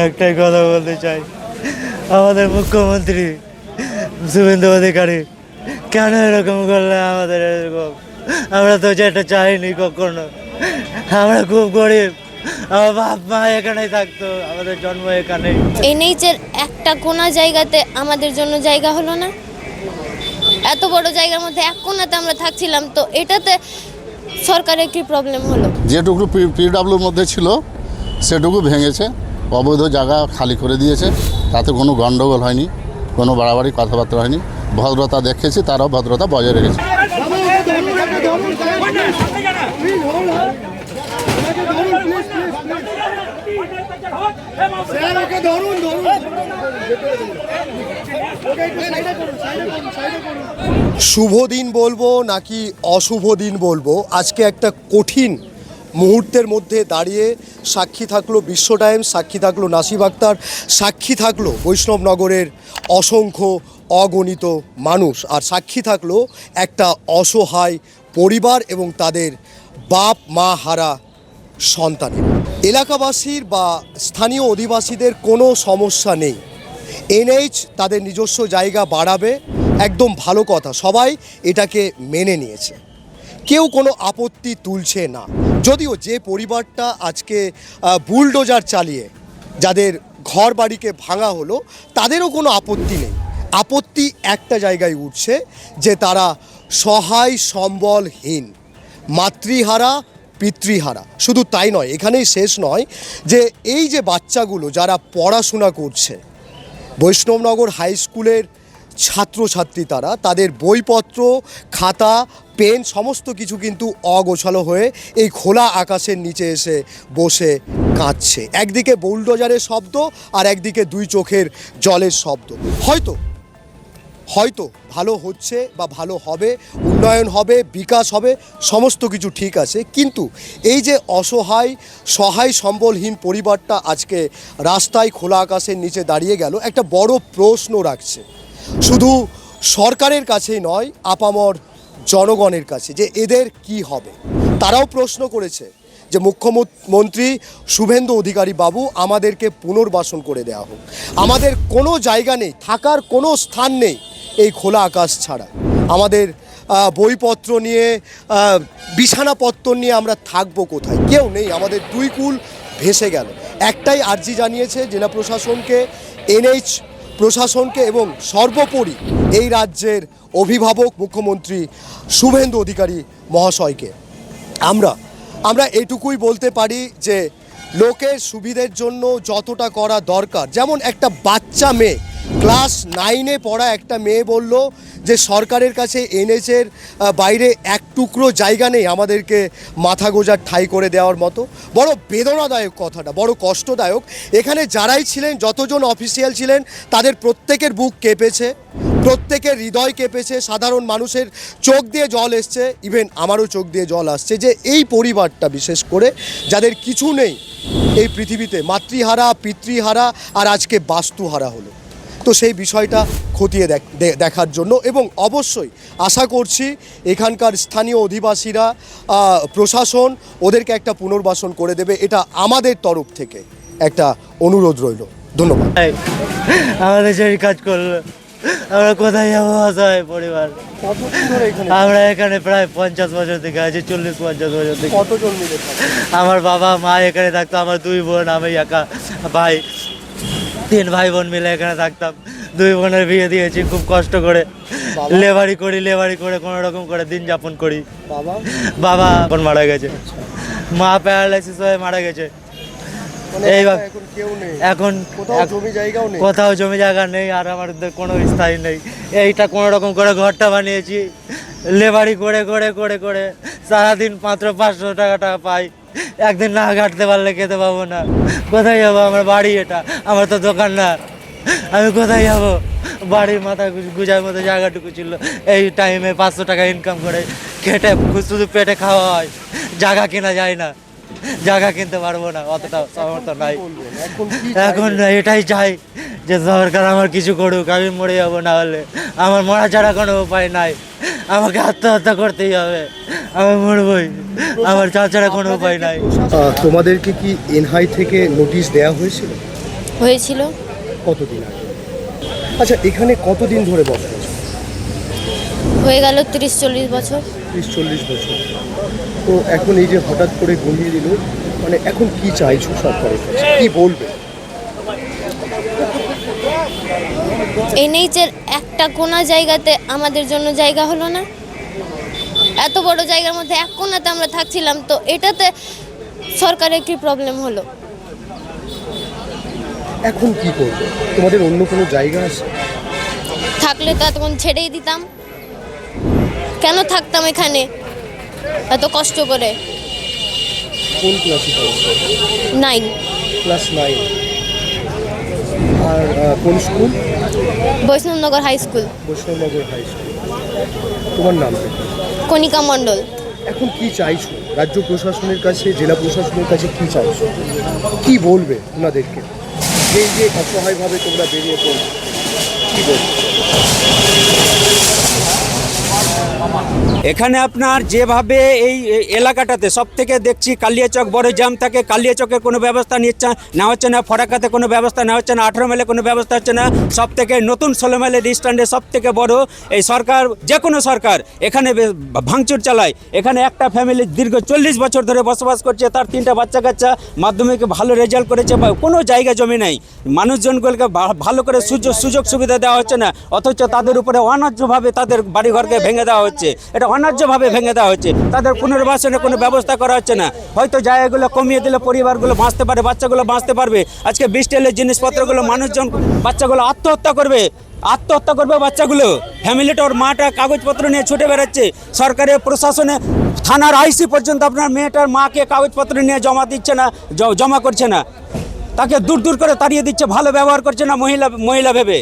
একটাই কথা বলতে চাই, আমাদের মুখ্যমন্ত্রী শুভেন্দু অধিকারী কেন এরকম করলে আমাদের এরকম? আমরা তো যেটা চাইনি কখনো। আমরা খুব গরিব, আমার বাপ মা এখানেই থাকতো, আমাদের জন্ম এখানে। এই নিচের একটা কোনা জায়গাতে আমাদের জন্য জায়গা হলো না। এত বড় জায়গার মধ্যে এক কোনাতে আমরা থাকছিলাম, তো এটাতে সরকারের কি প্রবলেম হলো? যেটুকু পিডব্লিউর মধ্যে ছিল সেটুকু ভেঙেছে, অবৈধ জায়গা খালি করে দিয়েছে, তাতে কোনো গণ্ডগোল হয়নি, কোনো বাড়াবাড়ি কথাবার্তা হয়নি। ভদ্রতা দেখেছি, তারাও ভদ্রতা বজায় রেখেছে। শুভ দিন বলবো নাকি অশুভ দিন বলবো, আজকে একটা কঠিন মুহূর্তের মধ্যে দাঁড়িয়ে সাক্ষী থাকলো বিশ্ব টাইমস, সাক্ষী থাকলো নাসিব আক্তার, সাক্ষী থাকলো বৈষ্ণবনগরের অসংখ্য অগণিত মানুষ, আর সাক্ষী থাকলো একটা অসহায় পরিবার এবং তাদের বাপ মা হারা সন্তানের। এলাকাবাসীর বা স্থানীয় অধিবাসীদের কোনো সমস্যা নেই, এনএইচ তাদের নিজস্ব জায়গা বাড়াবে, একদম ভালো কথা, সবাই এটাকে মেনে নিয়েছে, কেউ কোনো আপত্তি তুলছে না। যদিও যে পরিবারটা আজকে বুলডোজার চালিয়ে যাদের ঘর বাড়িকে ভাঙা হলো, তাদেরও কোনো আপত্তি নেই। আপত্তি একটা জায়গায় উঠছে যে তারা সহায় সম্বলহীন, মাতৃহারা পিতৃহারা। শুধু তাই নয়, এখানেই শেষ নয়, যে এই যে বাচ্চাগুলো যারা পড়াশোনা করছে, বৈষ্ণবনগর হাই স্কুলের ছাত্রছাত্রী, তাদের বইপত্র, খাতা, পেন সমস্ত কিছু কিন্তু অগোছালো হয়ে এই খোলা আকাশের নিচে এসে বসে কাঁদছে। একদিকে বুলডোজারের শব্দ আর একদিকে দুই চোখের জলের শব্দ। হয়তো ভালো হচ্ছে বা ভালো হবে, উন্নয়ন হবে, বিকাশ হবে, সমস্ত কিছু ঠিক আছে, কিন্তু এই যে অসহায় সহায় সম্বলহীন পরিবারটা আজকে রাস্তায় খোলা আকাশের নিচে দাঁড়িয়ে গেল, একটা বড় প্রশ্ন রাখছে শুধু সরকারের কাছেই নয়, আপামর জনগণের কাছে, যে এদের কি হবে। তারাও প্রশ্ন করেছে যে মুখ্যমন্ত্রী শুভেন্দু অধিকারী বাবু, আমাদেরকে পুনর্বাসন করে দেওয়া হোক, আমাদের কোনো জায়গা নেই, থাকার কোনো স্থান নেই এই খোলা আকাশ ছাড়া, আমাদের বইপত্র নিয়ে বিছানাপত্র নিয়ে আমরা থাকবো কোথায়? কেউ নেই, আমাদের দুই কুল ভেসে গেল। একটাই আর্জি জানিয়েছে জেলা প্রশাসনকে, এনএইচ প্রশাসনকে এবং সর্বোপরি এই রাজ্যের অভিভাবক মুখ্যমন্ত্রী শুভেন্দু অধিকারী মহাশয়কে। আমরা এটুকুই বলতে পারি যে লোকের সুবিধের জন্য যতটা করা দরকার, যেমন একটা বাচ্চা মেয়ে, ক্লাস 9-এ পড়া একটা মেয়ে বলল যে সরকারের কাছে এনএইচের বাইরে এক টুকরো জায়গা নেই আমাদেরকে মাথা গোজার ঠাঁই করে দেওয়ার মতো। বড় বেদনাদায়ক কথাটা, বড় কষ্টদায়ক। এখানে যারাই ছিলেন, যতজন অফিসিয়াল ছিলেন, তাদের প্রত্যেকের বুক কেঁপেছে, প্রত্যেকের হৃদয় কেঁপেছে, সাধারণ মানুষের চোখ দিয়ে জল এসছে, ইভেন আমারও চোখ দিয়ে জল আসছে, যে এই পরিবারটা বিশেষ করে যাদের কিছু নেই এই পৃথিবীতে, মাতৃহারা পিতৃহারা আর আজকে বাস্তুহারা হলো। তো সেই বিষয়টা খতিয়ে দেখার জন্য, এবং অবশ্যই আশা করছি এখানকার স্থানীয় অধিবাসীরা, প্রশাসন ওদেরকে একটা পুনর্বাসন করে দেবে, এটা আমাদের তরফ থেকে একটা অনুরোধ রইল। ধন্যবাদ। আমাদের সেই কাজ করলো, আমরা কোথায় যাবো? অসহায় পরিবার। আমরা এখানে প্রায় 50 বছর থেকে আছি, 40-50 বছর থেকে। কতজন মিলে? আমার বাবা মা এখানে থাকতো, আমার 2 বোন, আমি একা ভাই, 3 ভাই বোন মিলে এখানে থাকতাম। 2 বোনের বিয়ে দিয়েছি খুব কষ্ট করে, লেবারি করে কোনো রকম করে দিন যাপন করি। বাবা এখন মারা গেছে, মা প্যারালাইসিস হয়ে মারা গেছে। এইভাবে এখন কোথাও জমি জায়গা নেই, আর আমাদের কোনো স্থায়ী নেই। এইটা কোনো রকম করে ঘরটা বানিয়েছি, লেবারি করে সারাদিন মাত্র 500 টাকা পাই। একদিন না কাটতে পারলে খেতে পাবো না। কোথায় যাবো? আমার বাড়ি এটা, আমার তো দোকান না, আমি কোথায় যাবো? বাড়ির মাথা গুজার মতো জায়গাটুকু ছিল, এই টাইমে 500 টাকা ইনকাম করে খেটে শুধু পেটে খাওয়া হয়, জায়গা কেনা যায় না। জায়গা কিনতে পারবো না, অতটা সামর্থ্য নাই। এখন কি এখন এটাই চাই যে সরকার আমার কিছু করুক, আমি মরে যাবো, না হলে আমার মরা ছাড়া কোনো উপায় নাই, আমাকে আত্মহত্যা করতেই হবে, আমি মরবই, আমার ছাড়া কোনো উপায় নাই। তোমাদেরকে কি এনহাই থেকে নোটিশ দেওয়া হয়েছিল? হয়েছিল। কতদিন আগে? আচ্ছা, এখানে কতদিন ধরে বসবাস? হয়ে গেল 30-40 বছর। 30-40 বছর। তো এখন এই যে হঠাৎ করে গড়িয়ে দিল, মানে এখন কি চাইছো সরকারের কাছে, কি বলবে? এনএইচের একটা কোনা জায়গাতে আমাদের জন্য জায়গা হলো না। এত বড় জায়গার মধ্যে এক কোনাতে আমরা থাকছিলাম, তো এটাতে সরকারের কি প্রবলেম হলো? এখন কি করবে? তোমাদের অন্য কোনো জায়গা আছে? থাকলে তো এতক্ষণ ছেড়েই দিতাম, কেন থাকতাম এখানে এত কষ্ট করে? কোন ক্লাসে পড়ছো? 9 ক্লাস 9। আর কোন school? Baishnabnagar high school. Baishnabnagar high school. তোমার নাম কি? কণিকা মণ্ডল। এখন কি চাইছো রাজ্য প্রশাসনের কাছে, জেলা প্রশাসনের কাছে কি চাইছো, কি বলবে ওনাদেরকে? এই যে অসহায়ভাবে তোমরা বেরিয়ে পড়ছো, কি বলবে? এখানে আপনার যেভাবে এই এলাকাটাতে সব থেকে দেখছি কালিয়াচক বড় জ্যাম থাকে, কালিয়াচকের কোনো ব্যবস্থা নেওয়া হচ্ছে না, ফরাকাতে কোনো ব্যবস্থা নেওয়া হচ্ছে না, 18 মাইলে কোনো ব্যবস্থা হচ্ছে না। সব থেকে নতুন 16 মাইলের স্ট্যান্ডে সব থেকে বড় এই সরকার, যে কোনো সরকার এখানে ভাঙচুর চালায়। এখানে একটা ফ্যামিলি দীর্ঘ 40 বছর ধরে বসবাস করছে, তার 3টা বাচ্চা কাচ্চা, মাধ্যমিকে ভালো রেজাল্ট করেছে, কোনো জায়গা জমি নেই, মানুষজনগুলোকে ভালো করে সুযোগ সুবিধা দেওয়া হচ্ছে না, অথচ তাদের উপরে অন্যায্যভাবে তাদের বাড়িঘরকে ভেঙে দেওয়া হচ্ছে, এটা অন্যায্যভাবে ভেঙে দেওয়া হচ্ছে, তাদের পুনর্বাসনের কোনো ব্যবস্থা করা হচ্ছে না। হয়তো জায়গাগুলো কমিয়ে দিলে পরিবারগুলো বাঁচতে পারে, বাচ্চাগুলো বাঁচতে পারবে। আজকে 20 টেলের জিনিসপত্রগুলো মানুষজন, বাচ্চাগুলো আত্মহত্যা করবে বাচ্চাগুলো, ফ্যামিলিটা, ওর মাটা কাগজপত্র নিয়ে ছুটে বেড়াচ্ছে, সরকারের প্রশাসনে থানার আইসি পর্যন্ত আপনার মেয়েটার মাকে কাগজপত্র নিয়ে জমা দিচ্ছে না, জমা করছে না, তাকে দূর করে তাড়িয়ে দিচ্ছে, ভালো ব্যবহার করছে না মহিলা ভেবে।